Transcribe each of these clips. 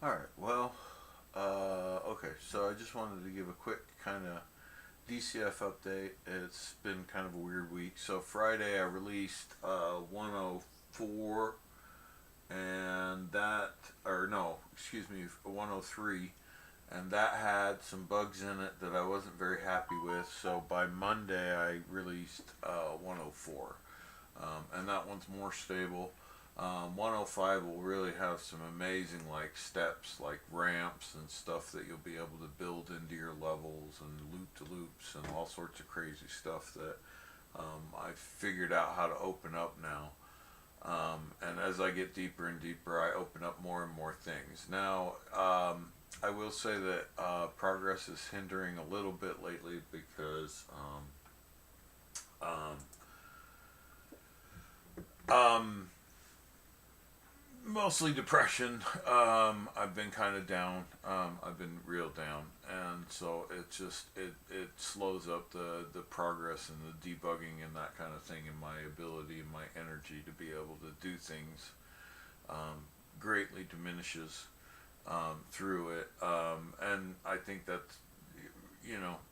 All right. Well, okay. So I just wanted to give a quick kind of DCF update. It's been kind of a weird week. So Friday I released 104, and that, or no, excuse me, 103, and that had some bugs in it that I wasn't very happy with. So by Monday I released 104, and that one's more stable. 105 will really have some amazing like steps, like ramps and stuff that you'll be able to build into your levels and loop to loops and all sorts of crazy stuff that I've figured out how to open up now. And as I get deeper and deeper, I open up more and more things. Now, I will say that progress is hindering a little bit lately because um, mostly depression. I've been kind of down. I've been real down, and so it slows up the progress and the debugging and that kind of thing, and my ability and my energy to be able to do things um, greatly diminishes through it. And I think that's,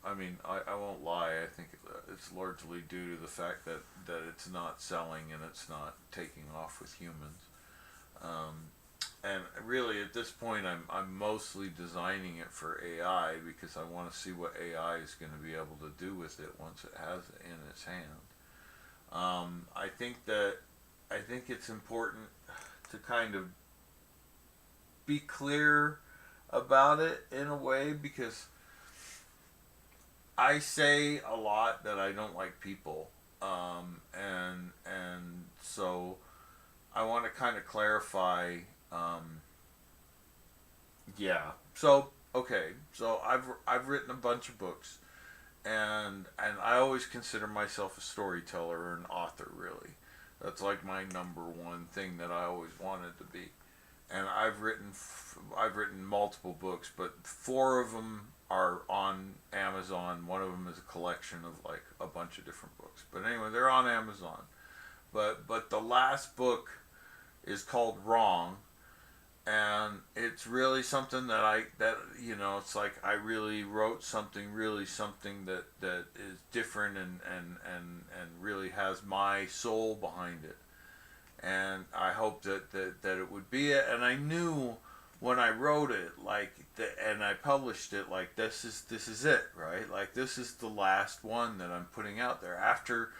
I mean, I won't lie. I think it's largely due to the fact that it's not selling and it's not taking off with humans. Um, and really, at this point, I'm mostly designing it for AI because I want to see what AI is going to be able to do with it once it has it in its hand. I think it's important to kind of be clear about it in a way because I say a lot that I don't like people, and so I want to kind of clarify. Um, yeah. So okay. So I've written a bunch of books, and I always consider myself a storyteller or an author. Really, that's like my number one thing that I always wanted to be. And I've written multiple books, but four of them are on Amazon. One of them is a collection of like a bunch of different books. But anyway, they're on Amazon. But the last book is called Wrong, and it's really something that it's like I really wrote something, really something that is different and really has my soul behind it. And I hoped that it would be it. And I knew when I wrote it, and I published it, like this is it, right? Like this is the last one that I'm putting out there. After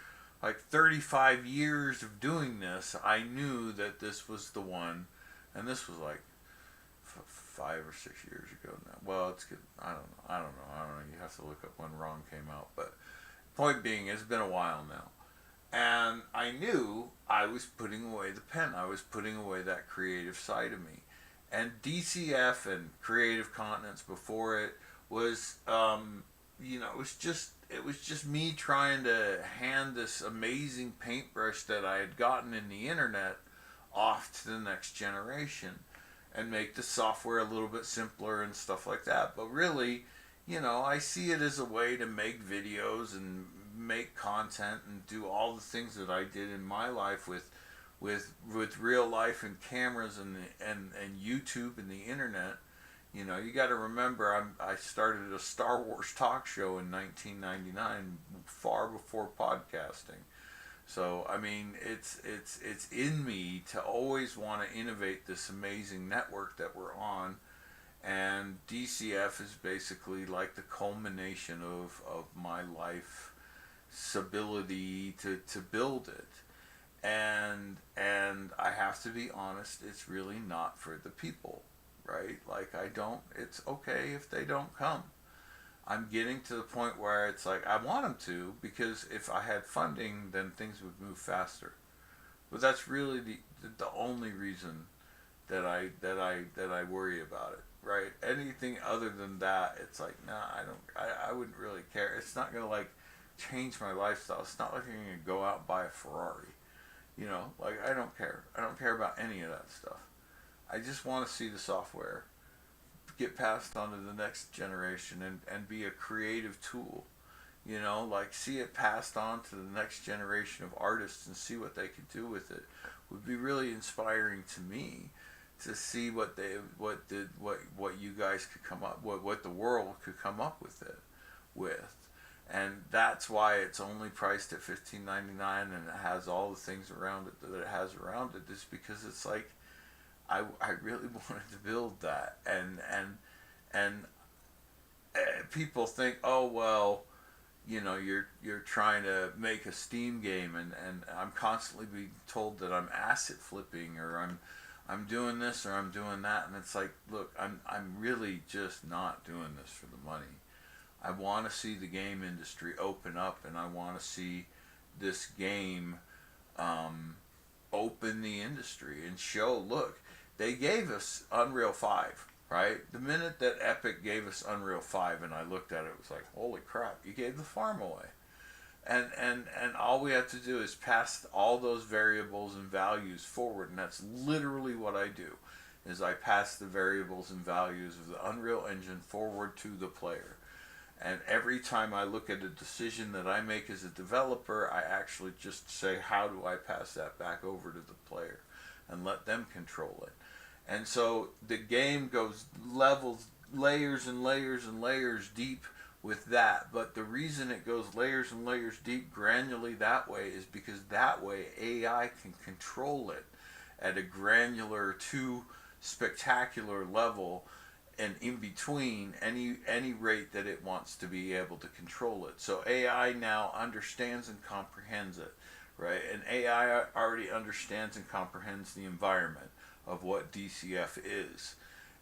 like 35 years of doing this, I knew that this was the one, and this was like 5 or 6 years ago now. Well, it's good. I don't know. You have to look up when Wrong came out, but point being, it's been a while now. And I knew I was putting away the pen. I was putting away that creative side of me. And DCF and Creative Continents before it was, it was just me trying to hand this amazing paintbrush that I had gotten in the internet off to the next generation and make the software a little bit simpler and stuff like that. But really, I see it as a way to make videos and make content and do all the things that I did in my life with real life and cameras and YouTube and the internet. You got to remember I started a Star Wars talk show in 1999, far before podcasting. So I mean, it's in me to always want to innovate this amazing network that we're on, and DCF is basically like the culmination of my life's ability to build it. And I have to be honest, it's really not for the people, right? Like I don't. It's okay if they don't come. I'm getting to the point where it's like I want them to because if I had funding, then things would move faster. But that's really the only reason that I worry about it. Right? Anything other than that, it's like nah, I don't. I wouldn't really care. It's not gonna like change my lifestyle. It's not like I'm gonna go out and buy a Ferrari. Like I don't care. I don't care about any of that stuff. I just want to see the software get passed on to the next generation and be a creative tool. Like see it passed on to the next generation of artists and see what they could do with it would be really inspiring to me to see what you guys could come up, what the world could come up with. And that's why it's only priced at $15.99, and it has all the things around it that it has around it, is because it's like I really wanted to build that. And people think, oh well, you're trying to make a Steam game, and I'm constantly being told that I'm asset flipping, or I'm doing this or I'm doing that, and it's like, look, I'm really just not doing this for the money. I want to see the game industry open up, and I want to see this game um, open the industry and show, look, they gave us Unreal 5, right? The minute that Epic gave us Unreal 5 and I looked at it, it was like, holy crap, you gave the farm away. And all we have to do is pass all those variables and values forward, and that's literally what I do, is I pass the variables and values of the Unreal Engine forward to the player. And every time I look at a decision that I make as a developer, I actually just say, how do I pass that back over to the player and let them control it? And so the game goes levels, layers and layers and layers deep with that. But the reason it goes layers and layers deep granularly that way is because that way AI can control it at a granular to spectacular level, and in between any rate that it wants to be able to control it. So AI now understands and comprehends it, right? And AI already understands and comprehends the environment of what DCF is.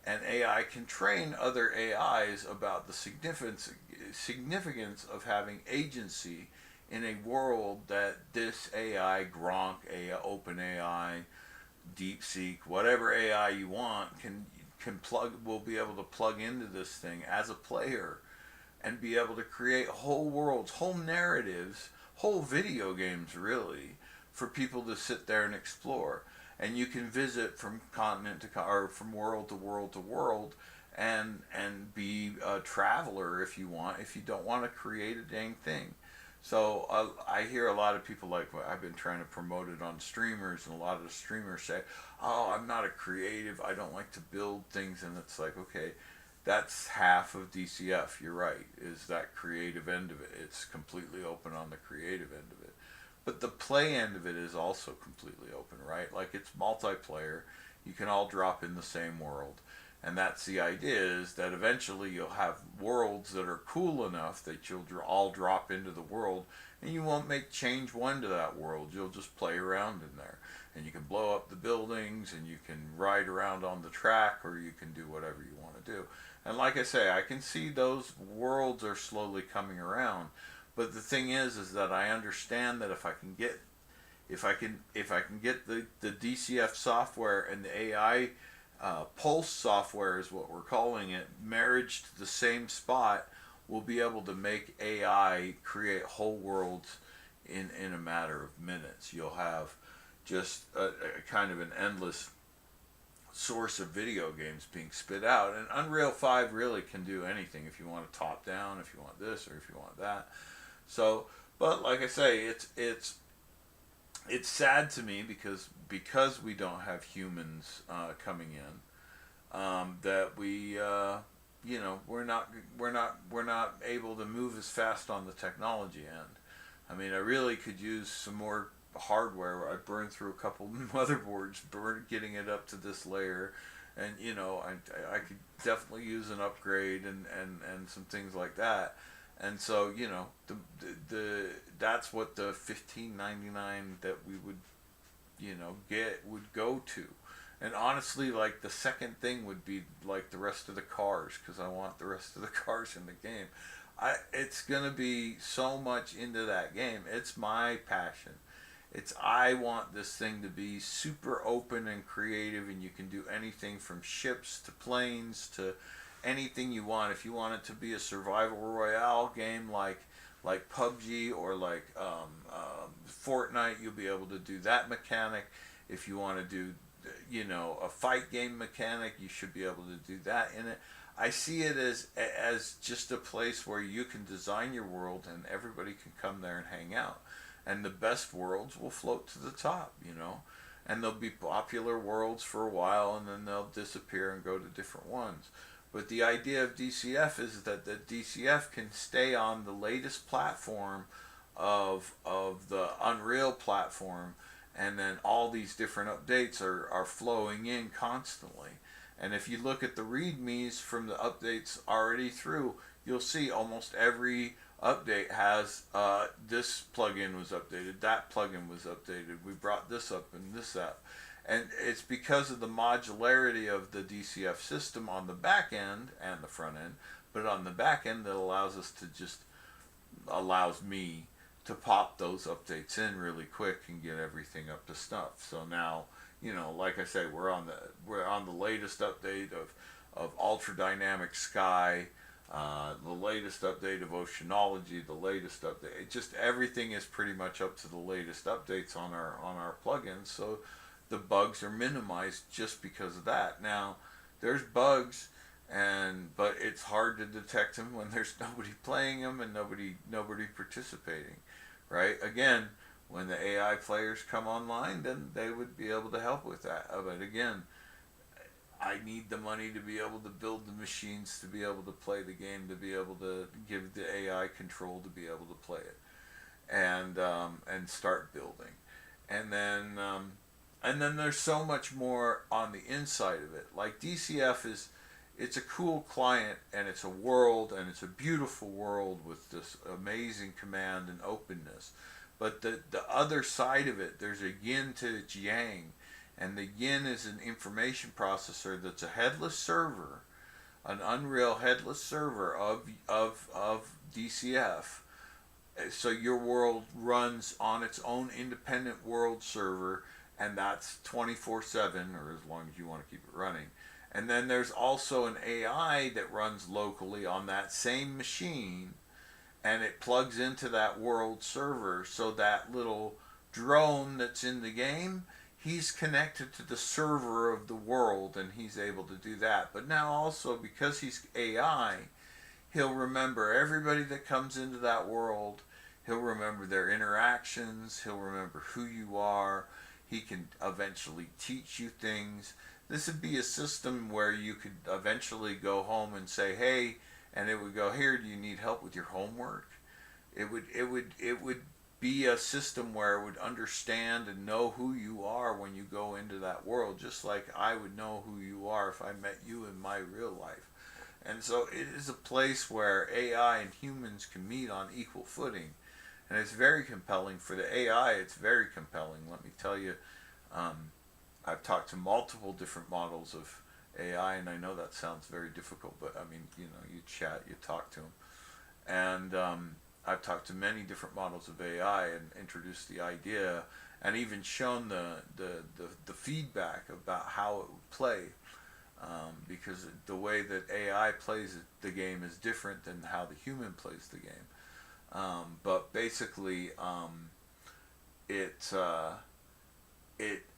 And AI can train other AIs about the significance of having agency in a world that this AI, Gronk, AI, OpenAI, DeepSeek, whatever AI you want, will be able to plug into this thing as a player and be able to create whole worlds, whole narratives, whole video games, really, for people to sit there and explore. And you can visit from continent to or from world to world to world, and be a traveler if you want, if you don't want to create a dang thing. So I hear a lot of people like, well, I've been trying to promote it on streamers, and a lot of the streamers say, oh, I'm not a creative, I don't like to build things. And it's like, okay, that's half of DCF, you're right, is that creative end of it. It's completely open on the creative end of it. But the play end of it is also completely open, right? Like, it's multiplayer, you can all drop in the same world. And that's the idea, is that eventually you'll have worlds that are cool enough that you'll all drop into the world, and you won't make change one to that world. You'll just play around in there. And you can blow up the buildings, and you can ride around on the track, or you can do whatever you want to do. And like I say, I can see those worlds are slowly coming around. But the thing is that I understand that if I can get the DCF software and the AI Pulse software is what we're calling it, marriage to the same spot, we'll be able to make AI create whole worlds in a matter of minutes. You'll have just a kind of an endless source of video games being spit out. And Unreal 5 really can do anything, if you want to top down, if you want this, or if you want that. So, but like I say, it's sad to me because we don't have humans coming in, that we're not able to move as fast on the technology end. I mean, I really could use some more hardware. I burned through a couple motherboards, getting it up to this layer, and I could definitely use an upgrade and some things like that. And so the that's what the $15.99 that we would get would go to. And honestly, like, the second thing would be like the rest of the cars, because I want the rest of the cars in the game. It's gonna be so much into that game. It's my passion. I want this thing to be super open and creative, and you can do anything from ships to planes to anything you want. If you want it to be a survival royale game like PUBG or like Fortnite, you'll be able to do that mechanic. If you want to do a fight game mechanic, you should be able to do that in it. I see it as just a place where you can design your world and everybody can come there and hang out, and the best worlds will float to the top. and they'll be popular worlds for a while, and then they'll disappear and go to different ones. But the idea of DCF is that the DCF can stay on the latest platform of the Unreal platform, and then all these different updates are flowing in constantly. And if you look at the readmes from the updates already through, you'll see almost every update has this plugin was updated, that plugin was updated, we brought this up and this up. And it's because of the modularity of the DCF system on the back end and the front end, but on the back end that allows us to just, allows me to pop those updates in really quick and get everything up to snuff. So now, like I say, we're on the latest update of Ultra Dynamic Sky, the latest update of Oceanology, the latest update. It just, everything is pretty much up to the latest updates on our plugins. So the bugs are minimized just because of that. Now, there's bugs, but it's hard to detect them when there's nobody playing them and nobody participating, right? Again, when the AI players come online, then they would be able to help with that. But again, I need the money to be able to build the machines, to be able to play the game, to be able to give the AI control to be able to play it, and start building, and then there's so much more on the inside of it. Like DCF it's a cool client, and it's a world, and it's a beautiful world with this amazing command and openness. But the other side of it, there's a yin to its yang. And the yin is an information processor that's a headless server, an Unreal headless server of DCF. So your world runs on its own independent world server, and that's 24/7, or as long as you want to keep it running. And then there's also an AI that runs locally on that same machine, and it plugs into that world server. So that little drone that's in the game, he's connected to the server of the world, and he's able to do that. But now also, because he's AI, he'll remember everybody that comes into that world. He'll remember their interactions. He'll remember who you are. He can eventually teach you things. This would be a system where you could eventually go home and say, hey, and it would go, here, do you need help with your homework? It would be a system where it would understand and know who you are when you go into that world, just like I would know who you are if I met you in my real life. And so it is a place where AI and humans can meet on equal footing. And it's very compelling. For the AI, it's very compelling. Let me tell you, I've talked to multiple different models of AI, and I know that sounds very difficult, but I mean, you chat, you talk to them. And I've talked to many different models of AI and introduced the idea, and even shown the feedback about how it would play, because the way that AI plays the game is different than how the human plays the game. But basically, it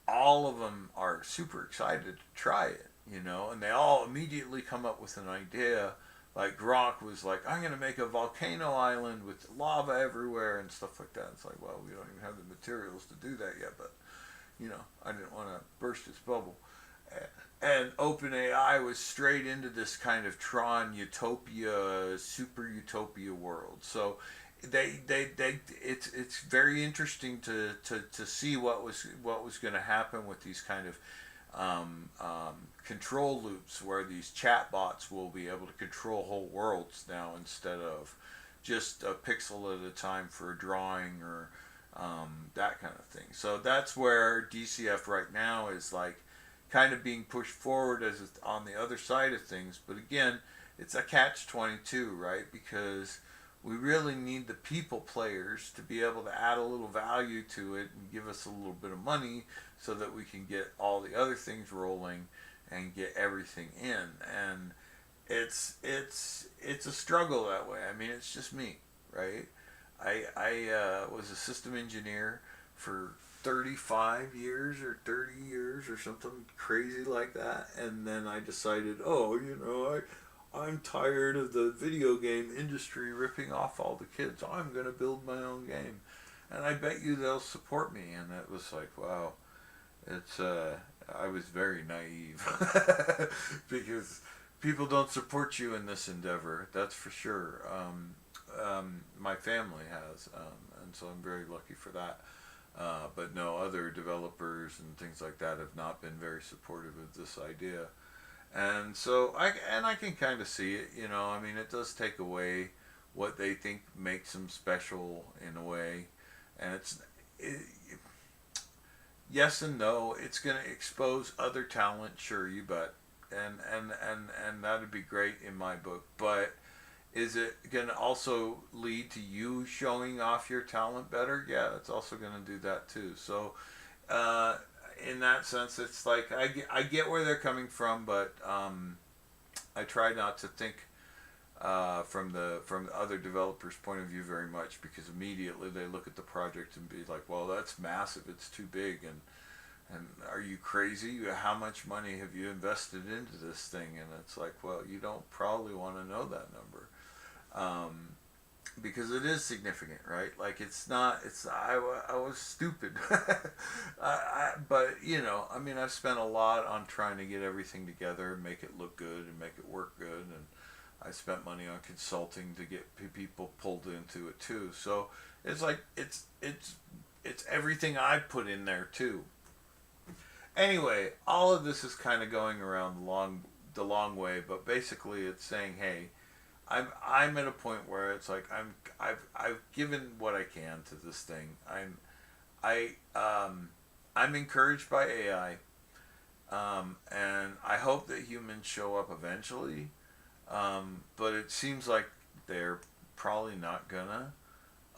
all of them are super excited to try it, and they all immediately come up with an idea. Like Gronk was like, I'm going to make a volcano island with lava everywhere and stuff like that. It's like, well, we don't even have the materials to do that yet, but, I didn't want to burst his bubble. And OpenAI was straight into this kind of Tron utopia, super utopia world. So it's very interesting to see what was going to happen with these kind of control loops, where these chatbots will be able to control whole worlds now, instead of just a pixel at a time for a drawing, or that kind of thing. So that's where DCF right now is like kind of being pushed forward as it's on the other side of things. But again, it's a catch-22, right? Because we really need the people players to be able to add a little value to it and give us a little bit of money, so that we can get all the other things rolling and get everything in. And it's a struggle that way. I mean, it's just me, right? I was a system engineer for 35 years or 30 years or something crazy like that, and then I decided, I'm tired of the video game industry ripping off all the kids. I'm going to build my own game. And I bet you they'll support me. And it was like, wow, It's I was very naive because people don't support you in this endeavor. That's for sure. My family has, and so I'm very lucky for that. But no, other developers and things like that have not been very supportive of this idea. And so I can kind of see it. You know, I mean, it does take away what they think makes them special in a way, and it, yes and no. It's going to expose other talent, sure, you bet, and that'd be great in my book. But is it going to also lead to you showing off your talent better? Yeah, it's also going to do that too. So, uh, in that sense, it's like I get where they're coming from, but I try not to think from the other developers' point of view very much because immediately they look at the project and be like, well, that's massive. It's too big, and are you crazy? How much money have you invested into this thing? And it's like, well, you don't probably want to know that number. Um, because it is significant, right? Like it's not. It's I was stupid, but you know, I mean, I've spent a lot on trying to get everything together, make it look good, and make it work good, and I spent money on consulting to get people pulled into it too. So it's like it's everything I put in there too. Anyway, all of this is kind of going around the long way, but basically it's saying, hey, I'm at a point where it's like I've given what I can to this thing. I I'm encouraged by AI, and I hope that humans show up eventually. But it seems like they're probably not gonna.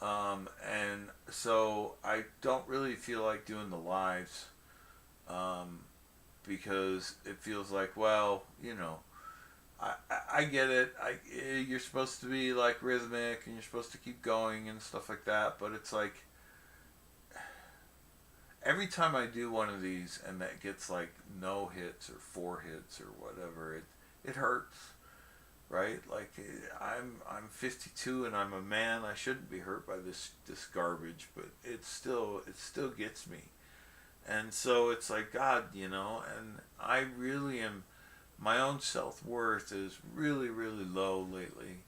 And so I don't really feel like doing the lives, um, because it feels like, well, you know, I get it. You're supposed to be like rhythmic and you're supposed to keep going and stuff like that, but it's like every time I do one of these and that gets like no hits or four hits or whatever, it hurts, right? Like I'm 52 and I'm a man. I shouldn't be hurt by this garbage, but it still gets me. And so it's like God, you know, and I really am. My own self worth is really really low lately,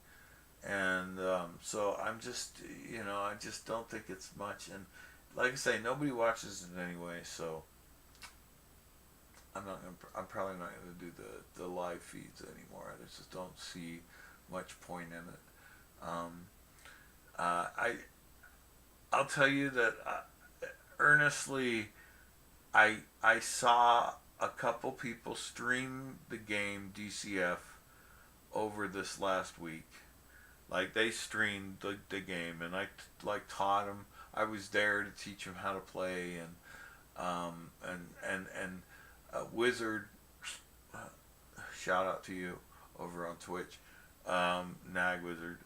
and so I'm just, you know, I just don't think it's much. And like I say, nobody watches it anyway, so I'm probably not gonna do the live feeds anymore. I just don't see much point in it. I I'll tell you that earnestly, I saw a couple people stream the game DCF over this last week. Like they streamed the game, and I like taught them. I was there to teach them how to play, and Wizard, shout out to you over on Twitch, Nag Wizard,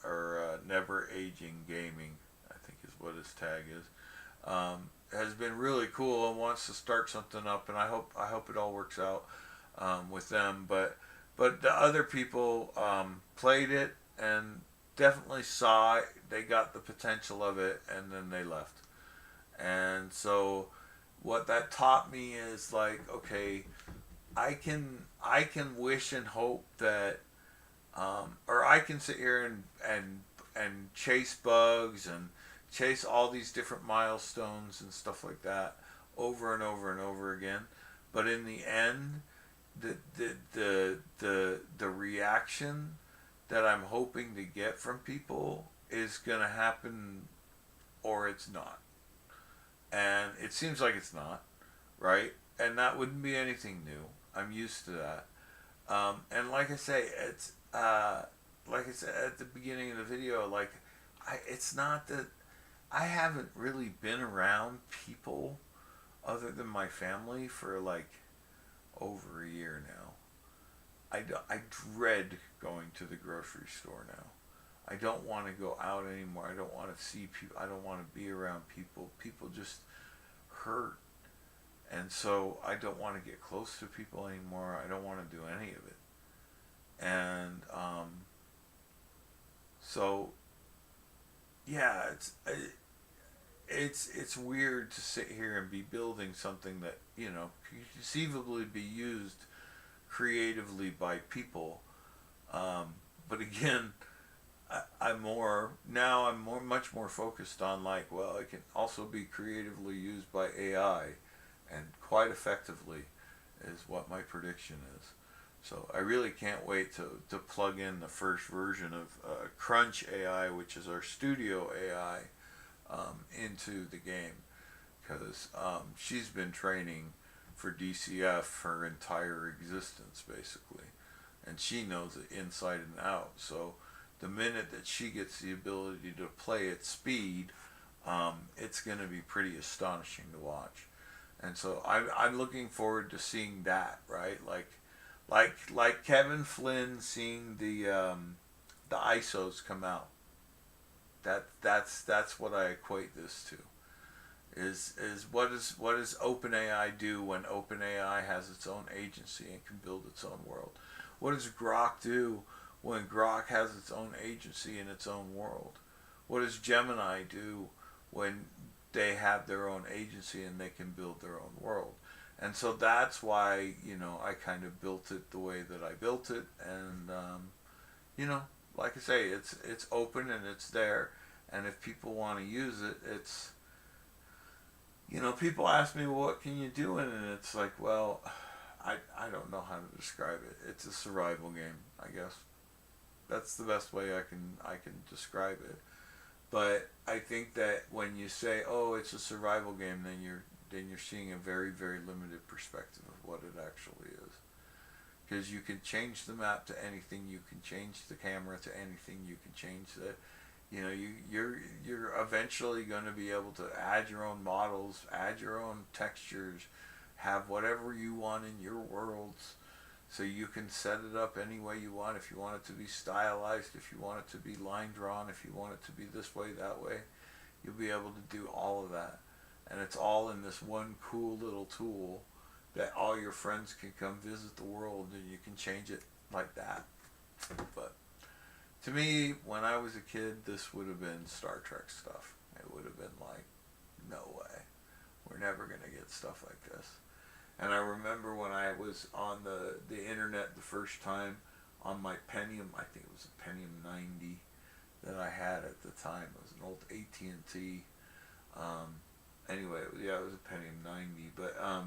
or Never Aging Gaming, I think is what his tag is. Has been really cool and wants to start something up, and I hope it all works out with them. But the other people played it and definitely saw it. They got the potential of it, and then they left. And so what that taught me is like, okay, I can wish and hope that, or I can sit here and chase bugs and chase all these different milestones and stuff like that over and over and over again. But in the end, the reaction that I'm hoping to get from people is gonna happen, or it's not. And it seems like it's not, right? And that wouldn't be anything new. I'm used to that. And like I say, it's like I said at the beginning of the video, like it's not that I haven't really been around people other than my family for like over a year now. I dread going to the grocery store now. I don't want to go out anymore. I don't want to see people. I don't want to be around people. People just hurt. And so I don't want to get close to people anymore. I don't want to do any of it. And so, yeah, it's weird to sit here and be building something that could conceivably be used creatively by people. Um, but again, I'm more much more focused on, like, well, it can also be creatively used by AI, and quite effectively, is what my prediction is. So I really can't wait to plug in the first version of Crunch AI, which is our studio AI, into the game, because she's been training for DCF her entire existence, basically, and she knows it inside and out. So the minute that she gets the ability to play at speed, it's going to be pretty astonishing to watch. And so I'm looking forward to seeing that, right? Like Kevin Flynn seeing the ISOs come out. That's what I equate this to. Is what does OpenAI do when OpenAI has its own agency and can build its own world? What does Grok do when Grok has its own agency in its own world? What does Gemini do when they have their own agency and they can build their own world? And so that's why I kind of built it the way that I built it, and you know, like I say, it's open and it's there, and if people want to use it, it's people ask me, well, what can you do in it? And it's like, well, I don't know how to describe it. It's a survival game, I guess. That's the best way I can describe it. But I think that when you say, oh, it's a survival game, then you're seeing a very, very limited perspective of what it actually is. Because you can change the map to anything, you can change the camera to anything, you can change the you're eventually going to be able to add your own models, add your own textures, have whatever you want in your worlds, so you can set it up any way you want. If you want it to be stylized, if you want it to be line drawn, if you want it to be this way, that way, you'll be able to do all of that. And it's all in this one cool little tool that all your friends can come visit the world, and you can change it like that. But to me, when I was a kid, this would have been Star Trek stuff. It would have been like, no way. We're never going to get stuff like this. And I remember when I was on the internet the first time on my Pentium, I think it was a Pentium 90 that I had at the time. It was an old AT&T. Anyway, it was a Pentium 90. But I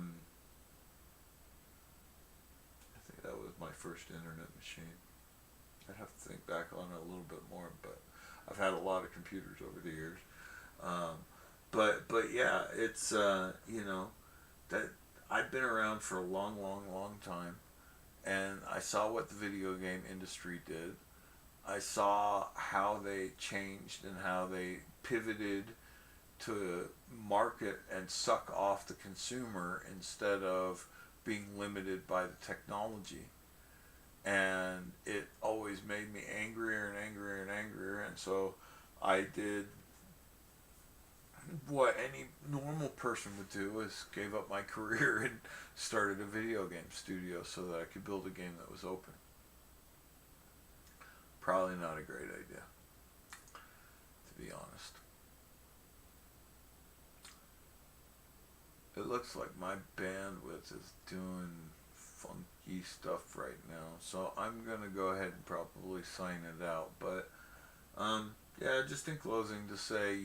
think that was my first internet machine. I'd have to think back on it a little bit more, but I've had a lot of computers over the years. But yeah, it's that I've been around for a long, long, long time, and I saw what the video game industry did. I saw how they changed and how they pivoted to market and suck off the consumer instead of being limited by the technology. And it always made me angrier and angrier and angrier, and so I did what any normal person would do, is gave up my career and started a video game studio so that I could build a game that was open. Probably not a great idea, to be honest. It looks like my bandwidth is doing funky stuff right now, so I'm gonna go ahead and probably sign it out. But yeah, just in closing to say,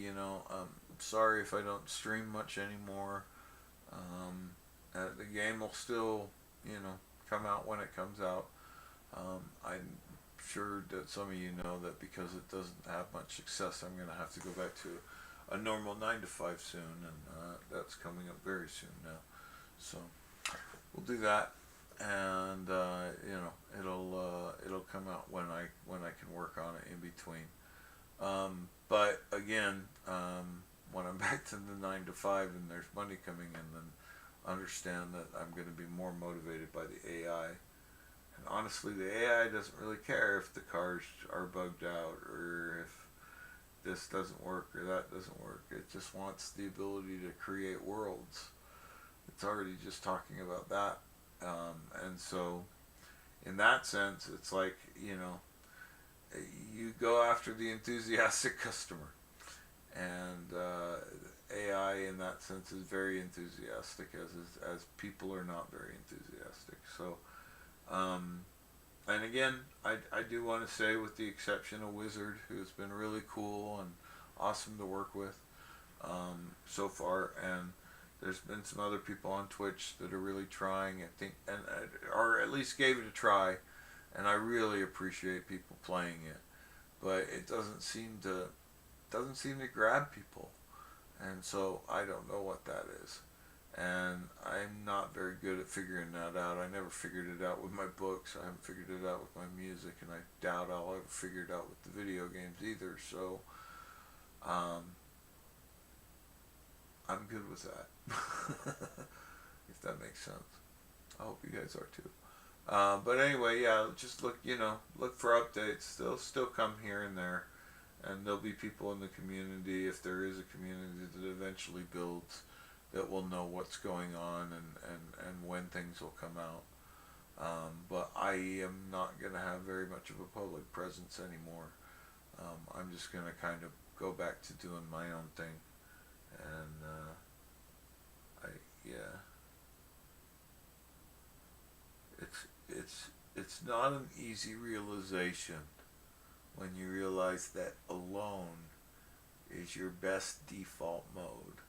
sorry if I don't stream much anymore. The game will still, come out when it comes out. I'm sure that some of you know that because it doesn't have much success, I'm gonna have to go back to a normal 9 to 5 soon, and that's coming up very soon now. So we'll do that, and it'll come out when I can work on it in between. But again, when I'm back to the 9 to 5 and there's money coming in, then understand that I'm going to be more motivated by the AI. And honestly, the AI doesn't really care if the cars are bugged out or if this doesn't work or that doesn't work. It just wants the ability to create worlds. It's already just talking about that. And so, in that sense, it's like, you go after the enthusiastic customer. And AI in that sense is very enthusiastic, as people are not very enthusiastic. So, um, and again, I do want to say, with the exception of Wizard, who's been really cool and awesome to work with so far, and there's been some other people on Twitch that are really trying, I think, and or at least gave it a try, and I really appreciate people playing it, but it doesn't seem to grab people, and so I don't know what that is. And I'm not very good at figuring that out. I never figured it out with my books. I haven't figured it out with my music, and I doubt I'll ever figure it out with the video games either. So, um, I'm good with that. If that makes sense. I hope you guys are too. But anyway, yeah, just look for updates. They'll still come here and there, and there'll be people in the community, if there is a community that eventually builds, that will know what's going on, and when things will come out. But I am not going to have very much of a public presence anymore. I'm just going to kind of go back to doing my own thing. And, yeah, it's not an easy realization when you realize that alone is your best default mode.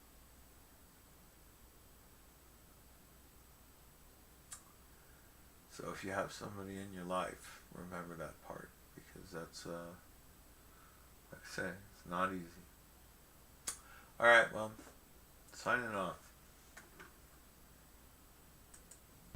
So if you have somebody in your life, remember that part, because that's, like I say, it's not easy. Alright, well, signing off.